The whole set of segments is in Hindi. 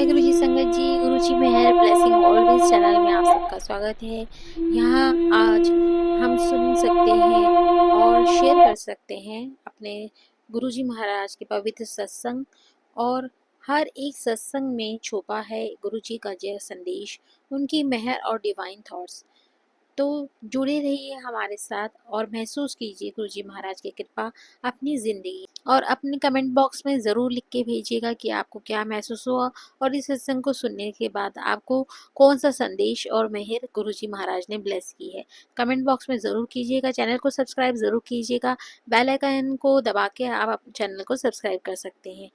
जय गुरु जी संगत जी, गुरु जी मेहर ब्लेसिंग ऑलवेज चैनल में आप सबका स्वागत है। यहाँ आज हम सुन सकते हैं और शेयर कर सकते हैं अपने गुरु जी महाराज के पवित्र सत्संग, और हर एक सत्संग में छुपा है गुरु जी का जय संदेश, उनकी मेहर और डिवाइन थॉट्स। तो जुड़े रहिए हमारे साथ और महसूस कीजिए गुरु जी महाराज की कृपा अपनी ज़िंदगी, और अपने कमेंट बॉक्स में ज़रूर लिख के भेजिएगा कि आपको क्या महसूस हुआ और इस सत्संग को सुनने के बाद आपको कौन सा संदेश और मेहर गुरु जी महाराज ने ब्लेस की है। कमेंट बॉक्स में ज़रूर कीजिएगा, चैनल को सब्सक्राइब ज़रूर कीजिएगा, बेल आइकन को दबा के आप चैनल को सब्सक्राइब कर सकते हैं।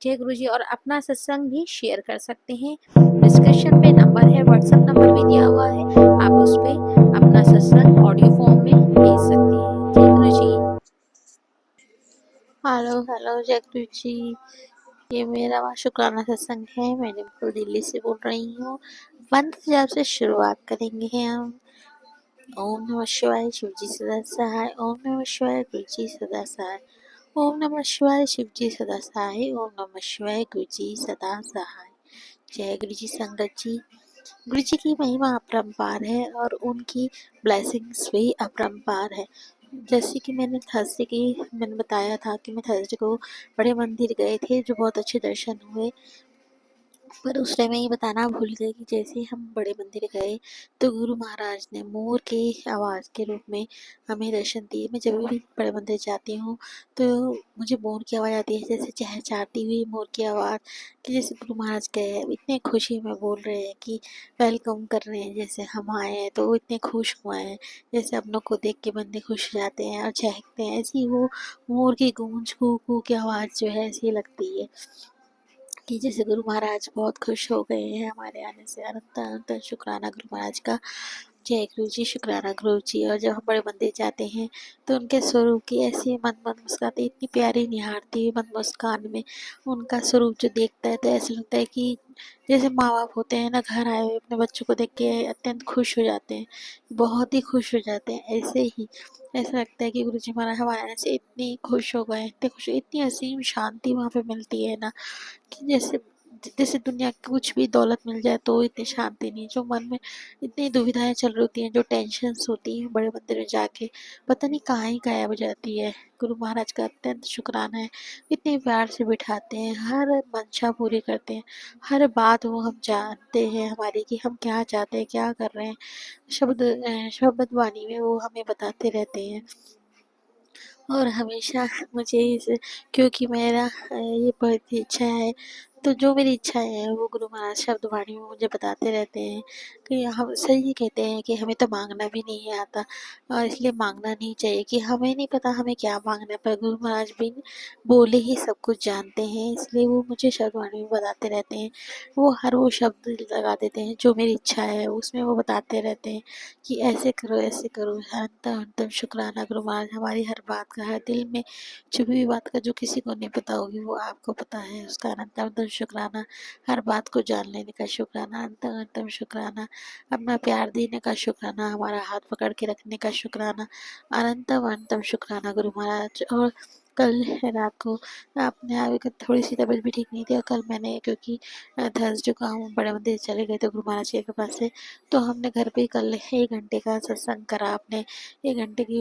जय गुरु जी। और अपना सत्संग भी शेयर कर सकते हैं। डिस्क्रिप्शन पे नंबर है, व्हाट्सएप नंबर भी दिया हुआ है, आप उस पर अपना सत्संग ऑडियो फॉर्म में भेज सकते हैं। जय गुरु जी। हेलो हेलो जय गुरु जी। ये मेरा शुक्राना सत्संग है, मैं डिम्पल दिल्ली से बोल रही हूँ। मंत्र जाप से शुरुआत करेंगे हम। ओम नमः शिवाय शिव जी सदा सहाय, ओम नमः शिवाय गुरु जी सदा सहाय, ओम नमः शिवाय शिव जी सदा सहाय, ओम नमः शिवाय गुरु जी सदा सहाय। जय गुरु जी संगत जी। गुरु जी की महिमा अपरंपार है और उनकी ब्लेसिंग्स भी अपरंपार है। जैसे कि मैंने बताया था कि मैं थर्सडे को बड़े मंदिर गए थे, जो बहुत अच्छे दर्शन हुए। पर उस टाइम मैं ये बताना भूल गई कि जैसे ही हम बड़े मंदिर गए तो गुरु महाराज ने मोर के आवाज़ के रूप में हमें दर्शन दिए। मैं जब भी बड़े मंदिर जाती हूँ तो मुझे मोर की आवाज़ आती है, जैसे चहचहाती हुई मोर की आवाज़, कि जैसे गुरु महाराज गए इतने खुशी में बोल रहे हैं कि वेलकम कर रहे हैं, जैसे हम आए हैं तो वो इतने खुश हुए हैं, जैसे अपनों को देख के बंदे खुश हो जाते हैं और चहकते हैं। ऐसी वो मोर की गूंज कू कू की आवाज़ जो है ऐसी लगती है कि जैसे गुरु महाराज बहुत खुश हो गए हैं हमारे आने से। अनंत अनंत शुक्राना गुरु महाराज का। जय गुरु जी, शुक्राना गुरु जी। और जब हम बड़े मंदिर जाते हैं तो उनके स्वरूप की ऐसी मन मन मुस्काते, इतनी प्यारी निहारती हुई मन मुस्कान में उनका स्वरूप जो देखता है तो ऐसा लगता है कि जैसे माँ बाप होते हैं ना, घर आए हुए अपने बच्चों को देख के अत्यंत खुश हो जाते हैं, बहुत ही खुश हो जाते हैं। ऐसे ही ऐसा लगता है कि गुरु जी महाराज हमारे आने से इतनी खुश हो गए, इतने खुश, इतनी असीम शांति वहाँ पे मिलती है ना, कि जैसे जैसे दुनिया की कुछ भी दौलत मिल जाए तो इतनी शांति नहीं। जो मन में इतनी दुविधाएं चल रही होती हैं, जो टेंशन्स होती हैं, बड़े मंदिर में जाके पता नहीं कहाँ ही गायब हो जाती है। गुरु महाराज का अत्यंत शुक्राना है, इतने प्यार से बिठाते हैं, हर मंशा पूरी करते हैं, हर बात वो हम जानते हैं हमारी कि हम क्या चाहते हैं, क्या कर रहे हैं। शब्द वाणी में वो हमें बताते रहते हैं। और हमेशा मुझे इस क्योंकि मेरा ये बहुत ही इच्छा है, तो जो मेरी इच्छाएं हैं वो गुरु महाराज शब्दवाणी में मुझे बताते रहते हैं कि हम सही कहते हैं कि हमें तो मांगना भी नहीं आता, और इसलिए मांगना नहीं चाहिए, कि हमें नहीं पता हमें क्या मांगना है, पर गुरु महाराज बिन बोले ही सब कुछ जानते हैं, इसलिए वो मुझे शब्दवाणी में बताते रहते हैं। वो शब्द लगा देते हैं जो मेरी इच्छा है उसमें वो बताते रहते हैं कि ऐसे करो ऐसे करो। अंतम अंतम शुक्राना गुरु महाराज, हमारी हर बात का, हर दिल में छुपी हुई बात का जो किसी को नहीं पता होगी वो आपको पता है, उसका अनंतम अंतम शुक्राना। हर बात को जान लेने का शुक्राना, अंतम अंतम शुक्राना। अपना प्यार देने का शुक्राना, हमारा हाथ पकड़ के रखने का शुक्राना, अनंतम अनंतम शुक्राना गुरु महाराज। और कल रात को अपने आप की थोड़ी सी तबीयत भी ठीक नहीं थी, और कल मैंने क्योंकि थर्सडे को हम बड़े मंदिर चले गए थे गुरु महाराज के कृपा से, तो हमने घर पे ही कल 1 घंटे का सत्संग करा। अपने 1 घंटे की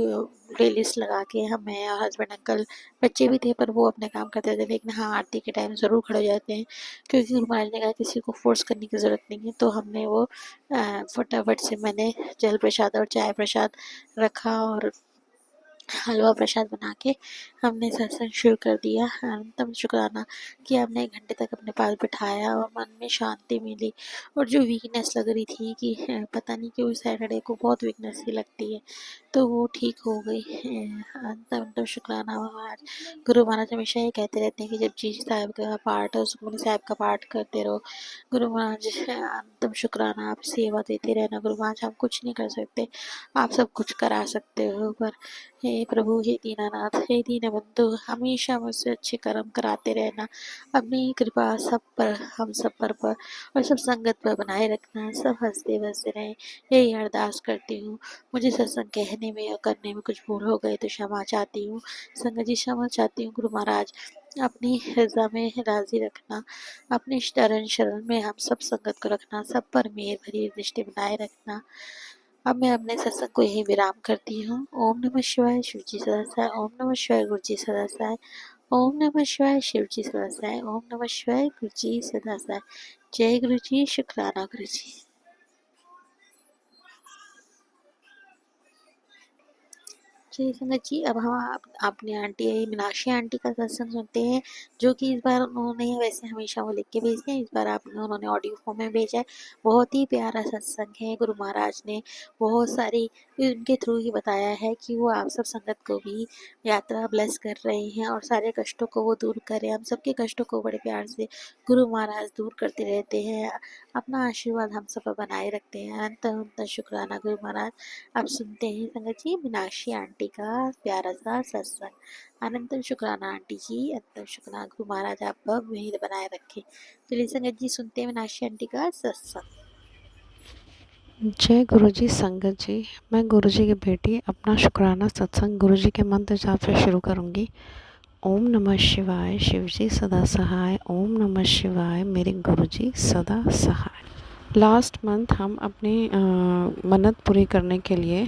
प्लेलिस्ट लगा के हम, मैं और हस्बैंड, अंकल, बच्चे भी थे पर वो अपने काम करते थे, लेकिन हाँ आरती के टाइम ज़रूर खड़े हो जाते हैं, क्योंकि गुरु महाराज ने कहा किसी को फोर्स करने की ज़रूरत नहीं है। तो हमने वो फटाफट से मैंने जल प्रसाद और चाय प्रसाद रखा और हलवा प्रसाद बना के हमने सत्संग शुरू कर दिया। अनंतम शुक्राना कि हमने 1 घंटे तक अपने पास बिठाया और मन में शांति मिली। और जो वीकनेस लग रही थी कि पता नहीं क्यों सैटरडे को बहुत वीकनेस ही लगती है, तो वो ठीक हो गई। अनंतम अनंतम शुक्राना महाराज। गुरु महाराज हमेशा ये कहते रहते हैं कि जब जी साहब का पाठ है सुखमनी साहब का पाठ करते रहो। गुरु महाराज अनंतम शुक्राना, आप सेवा देते रहना। गुरु महाराज हम कुछ नहीं कर सकते, आप सब कुछ करा सकते हो, पर हे प्रभु, हे दीनानाथ, हे दीनबंधु, हमेशा मुझसे अच्छे कर्म कराते रहना। अपनी कृपा सब पर, हम सब पर और सब संगत पर बनाए रखना। सब हंसते बसते रहें, यही अरदास करती हूँ। मुझे सत्संग कहने में और करने में कुछ भूल हो गए तो क्षमा चाहती हूँ। संगत जी क्षमा चाहती हूँ गुरु महाराज। अपनी रज़ा में राज़ी रखना, अपने चरण शरण में हम सब संगत को रखना, सब पर मेहर भरी दृष्टि बनाए रखना। अब मैं अपने सत्संग को यहीं विराम करती हूँ। ओम नमः शिवाय, शिव जी सदा सहाय। ओम नमः शिवाय, गुरु जी सदा सहाय। ओम नमः शिवाय, शिव जी सदा सहाय। ओम नमः शिवाय, गुरु जी सदा सहाय। जय गुरु जी, शुक्राना गुरु जी। चलिए संगत जी, अब हम अपने आंटी मीनाक्षी आंटी का सत्संग सुनते हैं, जो कि इस बार उन्होंने, वैसे हमेशा वो लिख के भेजते हैं, इस बार उन्होंने ऑडियो फॉर्म में भेजा है। बहुत ही प्यारा सत्संग है। गुरु महाराज ने बहुत सारी उनके थ्रू ही बताया है कि वो आप सब संगत को भी यात्रा ब्लेस कर रहे हैं और सारे कष्टों को वो दूर कर रहे हैं। हम सबके कष्टों को बड़े प्यार से गुरु महाराज दूर करते रहते हैं, अपना आशीर्वाद हम सब पर बनाए रखते हैं। अनंत अनंत शुक्राना गुरु महाराज। अब सुनते हैं संगत जी मीनाक्षी आंटी का प्यारा सा सत्संग। अनंतम शुक्राना आंटी जी, अनंतम शुक्राना। गुरु महाराज आप पर मेहर बनाए रखे। चलिए संगत जी, सुनते हैं मीनाक्षी आंटी का सत्संग। जय गुरु जी संगत जी, मैं गुरु जी की बेटी अपना शुक्राना सत्संग गुरु जी के मंत्र जाप से शुरू करूंगी। ओम नमः शिवाय, शिव जी सदा सहाय। ओम नमः शिवाय, मेरे गुरु जी सदा सहाय। लास्ट मंथ हम अपनी मन्नत पूरी करने के लिए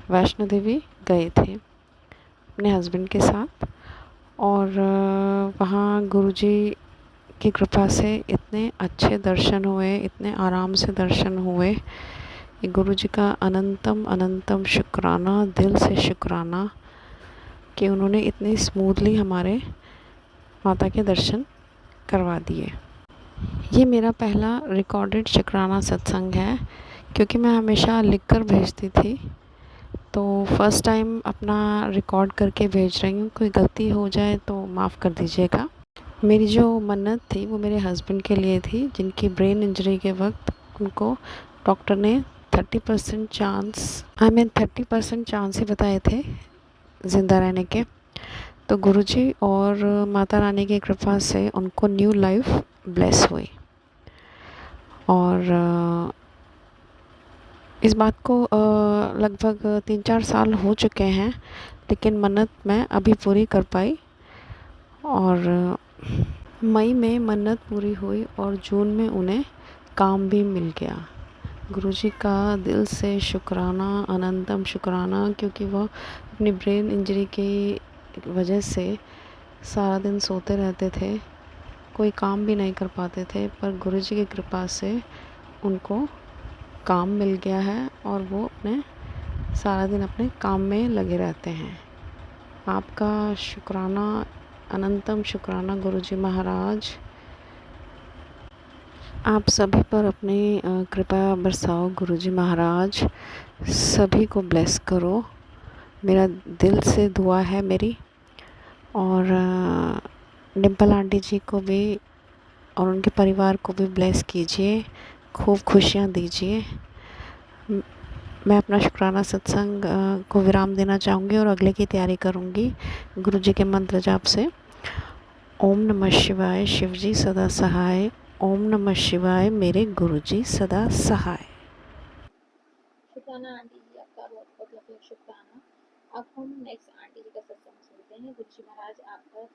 वैष्णो देवी गए थे अपने हस्बैंड के साथ, और वहाँ गुरु जी की कृपा से इतने अच्छे दर्शन हुए, इतने आराम से दर्शन हुए। गुरु जी का अनंतम अनंतम शुक्राना, दिल से शुक्राना कि उन्होंने इतनी स्मूथली हमारे माता के दर्शन करवा दिए। ये मेरा पहला रिकॉर्डेड शुक्राना सत्संग है, क्योंकि मैं हमेशा लिखकर भेजती थी, तो फर्स्ट टाइम अपना रिकॉर्ड करके भेज रही हूँ। कोई गलती हो जाए तो माफ़ कर दीजिएगा। मेरी जो मन्नत थी वो मेरे हस्बैंड के लिए थी, जिनकी ब्रेन इंजरी के वक्त उनको डॉक्टर ने 30% चांस ही बताए थे ज़िंदा रहने के। तो गुरुजी और माता रानी की कृपा से उनको न्यू लाइफ ब्लेस हुई। और इस बात को लगभग 3-4 साल हो चुके हैं, लेकिन मन्नत मैं अभी पूरी कर पाई। और मई में मन्नत पूरी हुई और जून में उन्हें काम भी मिल गया। गुरुजी का दिल से शुक्राना, अनंतम शुक्राना, क्योंकि वह अपनी ब्रेन इंजरी की वजह से सारा दिन सोते रहते थे, कोई काम भी नहीं कर पाते थे, पर गुरुजी की कृपा से उनको काम मिल गया है और वो अपने सारा दिन अपने काम में लगे रहते हैं। आपका शुक्राना, अनंतम शुक्राना गुरुजी महाराज। आप सभी पर अपनी कृपा बरसाओ गुरुजी महाराज, सभी को ब्लेस करो। मेरा दिल से दुआ है मेरी। और डिम्पल आंटी जी को भी और उनके परिवार को भी ब्लेस कीजिए, खूब खुशियाँ दीजिए। मैं अपना शुक्राना सत्संग को विराम देना चाहूँगी और अगले की तैयारी करूँगी गुरु जी के मंत्र जाप से। ओम नमः शिवाय, शिव जी सदा सहाय। ओम नमः शिवाय, मेरे गुरु जी सदा सहाय। शुक्राना आंटी जी, आपका बहुत बहुत लख शुक्राना। अब हम नेक्स्ट आंटी जी का सत्संग सुनते हैं। गुरु जी महाराज आप पर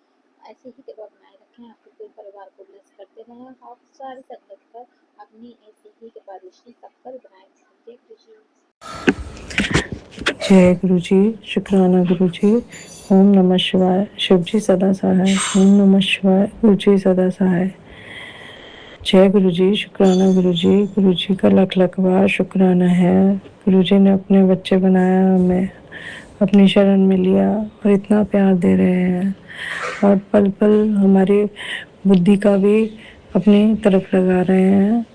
ऐसे ही कृपा बनाए रखें, आपके पूरे परिवार को ब्लेस करते रहें, आप सारी संगत पर अपनी ऐसी ही कृपा दृष्टि सब पर बनाए रखें। जय गुरु जी। जय गुरु जी, शुक्राना गुरु जी। ओम नमः शिवाय, शिव जी सदा सहाय। ओम नमः शिवाय, गुरु जी सदा सहाय। जय गुरु जी, शुक्राना गुरु जी। गुरु जी का लख लख बार शुक्राना है। गुरु जी ने अपने बच्चे बनाया, हमें अपनी शरण में लिया और इतना प्यार दे रहे हैं, और पल पल हमारी बुद्धि का भी अपनी तरफ लगा रहे हैं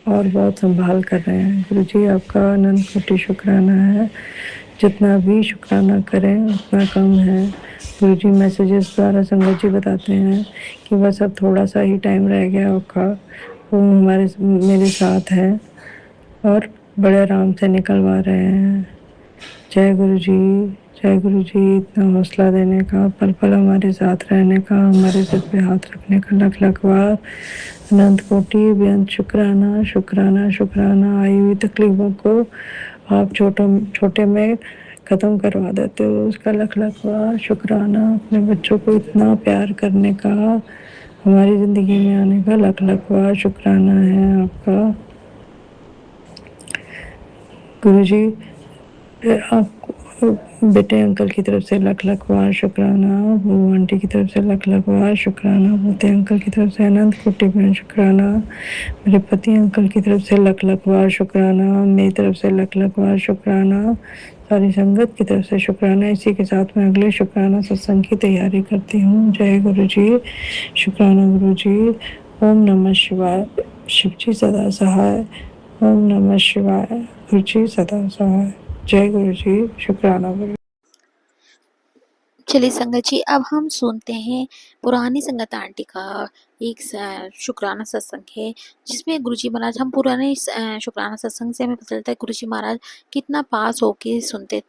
और बहुत संभाल कर रहे हैं। गुरु जी आपका अनंत कोटि शुक्राना है। जितना भी शुक्राना करें उतना कम है। गुरु जी मैसेजेस द्वारा संगत जी बताते हैं कि बस अब थोड़ा सा ही टाइम रह गया आपका, वो मेरे साथ है और बड़े आराम से निकलवा रहे हैं। जय गुरु जी, जय गुरु जी। इतना हौसला देने का, पल पल हमारे साथ रहने का, हमारे सिर पे हाथ रखने का लख लख बार अनंत कोटि बेअंत शुक्राना, शुक्राना, शुक्राना। आई हुई तकलीफों को आप छोटे में ख़त्म करवा देते हो, उसका लख लख वाह शुक्राना। अपने बच्चों को इतना प्यार करने का, हमारी ज़िंदगी में आने का लख लख वाह शुक्राना है आपका। गुरुजी आपको बेटे अंकल की तरफ से लख लख वाह शुक्राना, वो आंटी की तरफ से लख लख वाह शुक्राना, मोते अंकल की तरफ से अनंत कोटि में शुक्राना, मेरे पति अंकल की तरफ से लख लख वाह शुक्राना, मेरी तरफ से लख लख वाह शुक्राना, सारी संगत की तरफ से शुक्राना। इसी के साथ मैं अगले शुक्राना सत्संग की तैयारी करती हूँ। जय गुरु जी, शुक्राना गुरु जी। ओम नमः शिवाय, शिव जी सदा सहाय। ओम नमः शिवाय, गुरु जी सदा सहाय। जय गुरु जी, शुक्राना गुरु। चलिए संगत जी, अब हम सुनते हैं पुरानी संगत आंटी का एक शुक्राना सत्संग है, जिसमें गुरुजी महाराज, हम पुराने शुक्राना सत्संग से हमें पता चलता है गुरुजी महाराज कितना पास होके सुनते।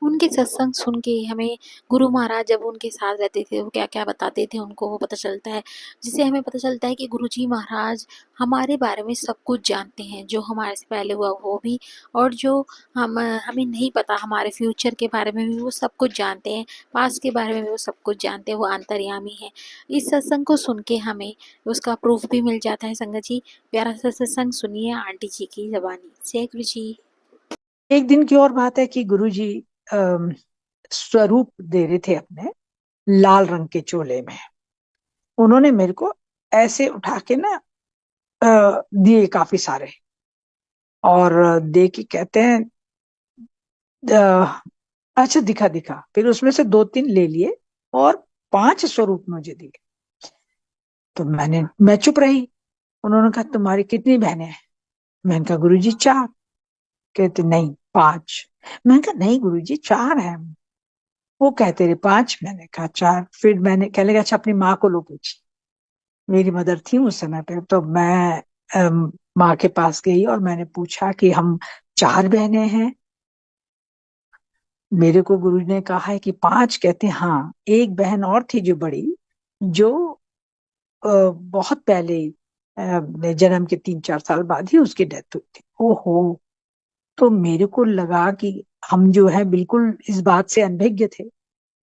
उनके सत्संग सुन के हमें गुरु महाराज जब उनके साथ रहते थे वो क्या क्या बताते थे उनको वो पता चलता है, जिससे हमें पता चलता है कि गुरुजी महाराज हमारे बारे में सब कुछ जानते हैं, जो हमारे से पहले हुआ वो भी, और जो हमें नहीं पता हमारे फ्यूचर के बारे में भी वो सब कुछ जानते हैं, पास्ट के बारे में भी वो सब कुछ जानते हैं, वो अंतर्यामी है। इस सत्संग को सुन के हमें उसका प्रूफ भी मिल जाता है। संगत जी, प्यारा सा सत्संग सुनिए आंटी जी की जबानी। जय गुरु जी। एक दिन की और बात है कि गुरुजी स्वरूप दे रहे थे अपने लाल रंग के चोले में। उन्होंने मेरे को ऐसे उठा के ना दिए काफी सारे, और दे के कहते हैं अच्छा दिखा दिखा। फिर उसमें से 2-3 ले लिए और 5 स्वरूप मुझे दिए। तो मैं चुप रही। उन्होंने कहा तुम्हारी कितनी बहनें हैं? मैंने कहा गुरुजी 4। कहते नहीं 5। मैंने कहा नहीं गुरुजी 4 है। वो कहते रहे 5। मैंने कहा 4। फिर मैंने कहने लगा अच्छा अपनी माँ को लो पूछी। मेरी मदर थी उस समय पे, तो मैं माँ के पास गई और मैंने पूछा कि हम 4 बहनें हैं। मेरे को गुरु ने कहा है कि 5। कहते हाँ, एक बहन और थी जो बड़ी, जो बहुत पहले जन्म के 3-4 साल बाद ही उसकी डेथ हुई थी। ओहो। तो मेरे को लगा कि हम जो है बिल्कुल इस बात से अनभिज्ञ थे,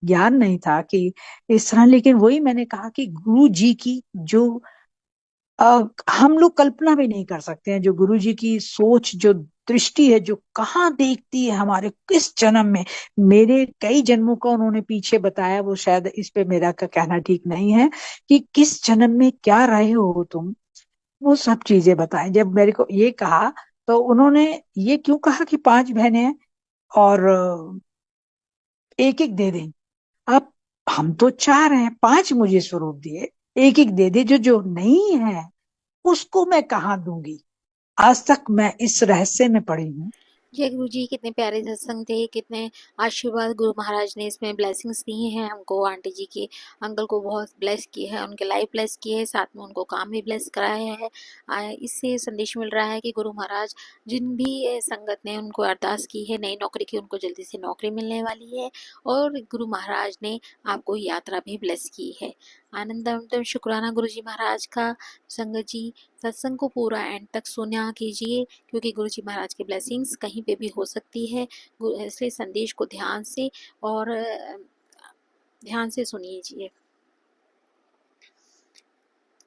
ज्ञान नहीं था कि इस तरह। लेकिन वही मैंने कहा कि गुरु जी की जो हम लोग कल्पना भी नहीं कर सकते हैं, जो गुरु जी की सोच, जो दृष्टि है, जो कहाँ देखती है हमारे किस जन्म में। मेरे कई जन्मों का उन्होंने पीछे बताया, वो शायद इस पे मेरा का कहना ठीक नहीं है कि किस जन्म में क्या रहे हो तुम, वो सब चीजें बताएं। जब मेरे को ये कहा तो उन्होंने ये क्यों कहा कि 5 बहनें हैं और एक एक दे दें। अब हम तो 4 हैं, 5 मुझे स्वरूप दिए, एक एक दे दे। जो जो नहीं है उसको मैं कहाँ दूंगी। आज तक मैं इस रहस्य में पड़ी हूँ। जय गुरु जी, कितने प्यारे सत्संग थे, कितने आशीर्वाद गुरु महाराज ने इसमें ब्लेसिंग्स दी हैं हमको। आंटी जी के अंकल को बहुत ब्लेस किया है, उनके लाइफ ब्लेस की है, साथ में उनको काम भी ब्लेस कराया है। इससे संदेश मिल रहा है कि गुरु महाराज जिन भी संगत ने उनको अरदास की है नई नौकरी की, उनको जल्दी से नौकरी मिलने वाली है, और गुरु महाराज ने आपको यात्रा भी ब्लेस की है। आनंद शुक्राना गुरु जी महाराज का। संगत जी, सत्संग को पूरा एंड तक सुना कीजिए, क्योंकि गुरु जी महाराज की ब्लेसिंग्स कहीं पे भी हो सकती है, इसलिए संदेश को ध्यान से और ध्यान से सुनिए।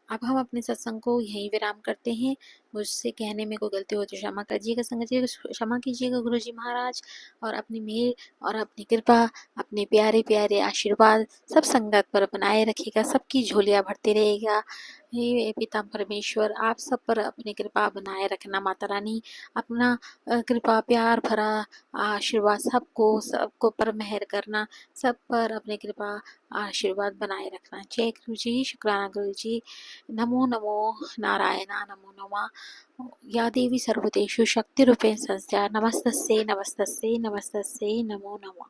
अब हम अपने सत्संग को यहीं विराम करते हैं। मुझसे कहने में कोई गलती हो तो क्षमा करिएगा संगत जी, क्षमा कीजिएगा गुरु जी महाराज, और अपनी मेहर और अपनी कृपा, अपने प्यारे प्यारे आशीर्वाद सब संगत पर बनाए रखिएगा, सबकी झोलियाँ भरते रहेगा। हे पिता परमेश्वर, आप सब पर अपनी कृपा बनाए रखना। माता रानी अपना कृपा प्यार भरा आशीर्वाद सबको पर मेहर करना, सब पर अपनी कृपा आशीर्वाद बनाए रखना। जय गुरु जी, शुक्राना गुरु जी। नमो नमो नारायणा नमो नमः। या देवी सर्वतेषु शक्तिरूपेण संस्था। नमस्तस्यै नमस्तस्यै नमस्तस्यै नमो नमः।